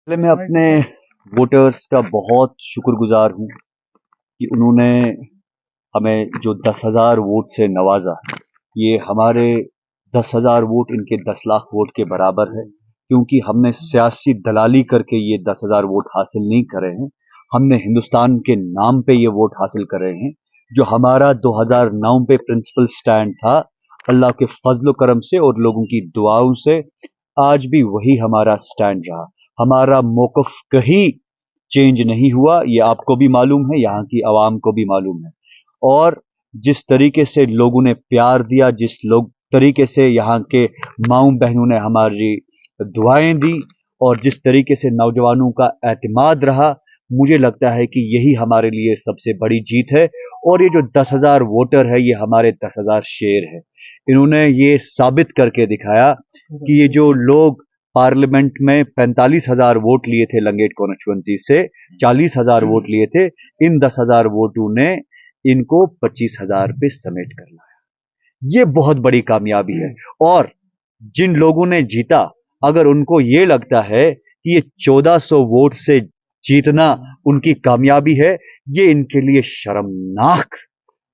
पहले मैं अपने वोटर्स का बहुत शुक्रगुजार हूँ कि उन्होंने हमें जो 10,000 वोट से नवाजा। ये हमारे 10,000 वोट इनके 10 लाख वोट के बराबर है, क्योंकि हमने सियासी दलाली करके ये 10,000 वोट हासिल नहीं करे हैं। हमने हिंदुस्तान के नाम पे ये वोट हासिल करे हैं। जो हमारा 2009 पे प्रिंसिपल स्टैंड था, अल्लाह के फजल करम से और लोगों की दुआओं से आज भी वही हमारा स्टैंड रहा। हमारा मौक़िफ़ कहीं चेंज नहीं हुआ। ये आपको भी मालूम है, यहाँ की आवाम को भी मालूम है। और जिस तरीके से लोगों ने प्यार दिया, जिस तरीके से यहाँ के माऊ बहनों ने हमारी दुआएं दी और जिस तरीके से नौजवानों का एतमाद रहा, मुझे लगता है कि यही हमारे लिए सबसे बड़ी जीत है। और ये जो 10,000 वोटर है, ये हमारे 10,000 शेर है। इन्होंने ये साबित करके दिखाया कि ये जो लोग पार्लियामेंट में 45,000 वोट लिए थे लंगेट कॉन्स्टिट्यूएंसी से, 40,000 वोट लिए थे, इन 10,000 वोटों ने इनको 25,000 पे समेट कर लाया। ये बहुत बड़ी कामयाबी है। और जिन लोगों ने जीता, अगर उनको ये लगता है कि ये 1400 वोट से जीतना उनकी कामयाबी है, ये इनके लिए शर्मनाक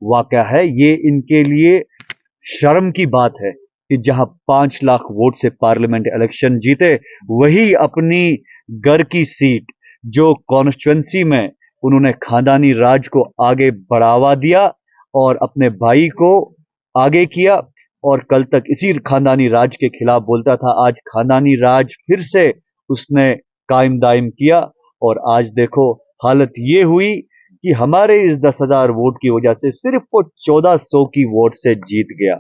वाकया है। ये इनके लिए शर्म की बात है कि जहां 5 लाख वोट से पार्लियामेंट इलेक्शन जीते, वही अपनी घर की सीट जो कॉन्स्टिट्यूएंसी में उन्होंने खानदानी राज को आगे बढ़ावा दिया और अपने भाई को आगे किया, और कल तक इसी खानदानी राज के खिलाफ बोलता था। आज खानदानी राज फिर से उसने कायम दायम किया और आज देखो हालत ये हुई कि हमारे इस 10,000 वोट की वजह से सिर्फ वो 1400 की वोट से जीत गया।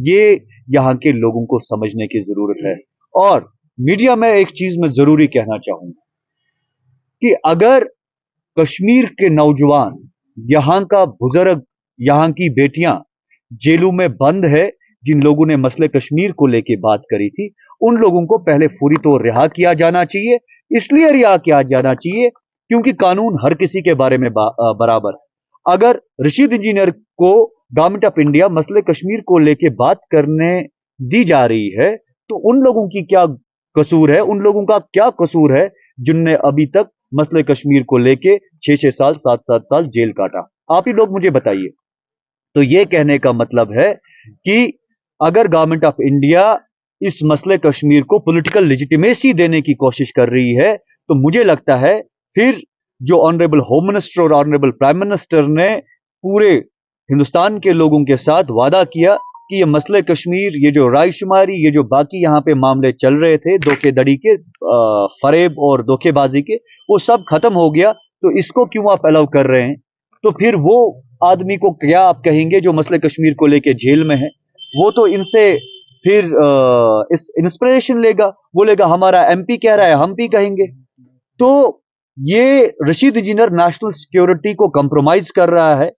ये यहाँ के लोगों को समझने की जरूरत है। और मीडिया में एक चीज मैं जरूरी कहना चाहूंगा कि अगर कश्मीर के नौजवान, यहाँ का बुजुर्ग, यहाँ की बेटियां जेलों में बंद है, जिन लोगों ने मसले कश्मीर को लेके बात करी थी, उन लोगों को पहले पूरी तौर रिहा किया जाना चाहिए। इसलिए रिहा किया जाना चाहिए क्योंकि कानून हर किसी के बारे में बराबर है। अगर रशीद इंजीनियर को गवर्नमेंट ऑफ इंडिया मसले कश्मीर को लेके बात करने दी जा रही है, तो उन लोगों की क्या कसूर है, उन लोगों का क्या कसूर है जिनने अभी तक मसले कश्मीर को लेके 6-6 साल 7-7 साल जेल काटा? आप ही लोग मुझे बताइए। तो ये कहने का मतलब है कि अगर गवर्नमेंट ऑफ इंडिया इस मसले कश्मीर को पॉलिटिकल लेजिटिमेसी देने की कोशिश कर रही है, तो मुझे लगता है फिर जो ऑनरेबल होम मिनिस्टर और ऑनरेबल प्राइम मिनिस्टर ने पूरे हिंदुस्तान के लोगों के साथ वादा किया कि ये मसले कश्मीर, ये जो रायशुमारी, ये जो बाकी यहाँ पे मामले चल रहे थे धोखेधड़ी के, फरेब और धोखेबाजी के, वो सब खत्म हो गया। तो इसको क्यों आप अलाउ कर रहे हैं? तो फिर वो आदमी को क्या आप कहेंगे जो मसले कश्मीर को लेके जेल में है? वो तो इनसे फिर इस इंस्पिरेशन लेगा, बोलेगा हमारा एमपी कह रहा है, हम भी कहेंगे। तो ये रशीद इंजीनियर नेशनल सिक्योरिटी को कंप्रोमाइज कर रहा है।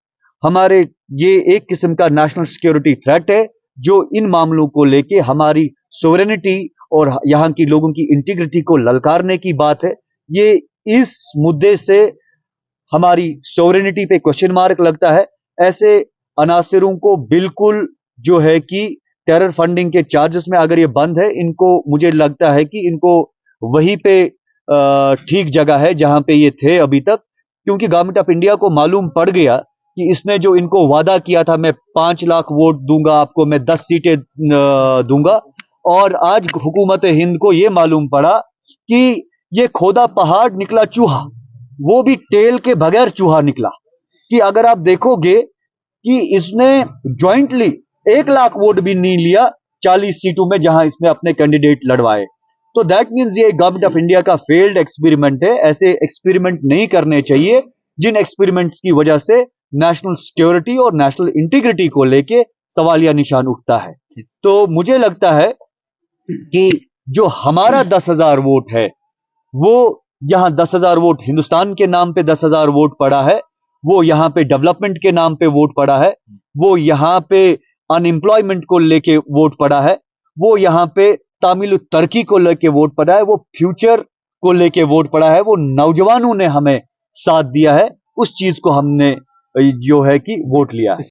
हमारे ये एक किस्म का नेशनल सिक्योरिटी थ्रेट है, जो इन मामलों को लेके हमारी सोवरेनिटी और यहाँ की लोगों की इंटीग्रिटी को ललकारने की बात है। ये इस मुद्दे से हमारी सोवरेनिटी पे क्वेश्चन मार्क लगता है। ऐसे अनासिरों को बिल्कुल जो है कि टेरर फंडिंग के चार्जेस में अगर ये बंद है, इनको मुझे लगता है कि इनको वहीं पे ठीक जगह है जहां पे ये थे अभी तक, क्योंकि गवर्नमेंट ऑफ इंडिया को मालूम पड़ गया कि इसने जो इनको वादा किया था, मैं 5 लाख वोट दूंगा आपको, मैं 10 सीटें दूंगा, और आज हुकूमत हिंद को यह मालूम पड़ा कि ये खोदा पहाड़ निकला चूहा, वो भी टेल के बगैर चूहा निकला। कि अगर आप देखोगे कि इसने ज्वाइंटली 1 लाख वोट भी नहीं लिया 40 सीटों में जहां इसने अपने कैंडिडेट लड़वाए। तो दैट मीन्स ये गवर्नमेंट ऑफ इंडिया का फेल्ड एक्सपेरिमेंट है। ऐसे एक्सपेरिमेंट नहीं करने चाहिए जिन एक्सपेरिमेंट्स की वजह से नेशनल सिक्योरिटी और नेशनल इंटीग्रिटी को लेके सवालिया निशान उठता है। तो मुझे लगता है कि जो हमारा 10,000 वोट है, वो यहां 10,000 वोट हिंदुस्तान के नाम पे 10,000 वोट पड़ा है, वो यहां पे डेवलपमेंट के नाम पे वोट पड़ा है, वो यहां पे अनएम्प्लॉयमेंट को लेके वोट पड़ा है, वो यहां पे तामिल तरक्की को लेके वोट पड़ा है, वो फ्यूचर को लेके वोट पड़ा है, वो नौजवानों ने हमें साथ दिया है, उस चीज को हमने जो है कि वोट लिया है।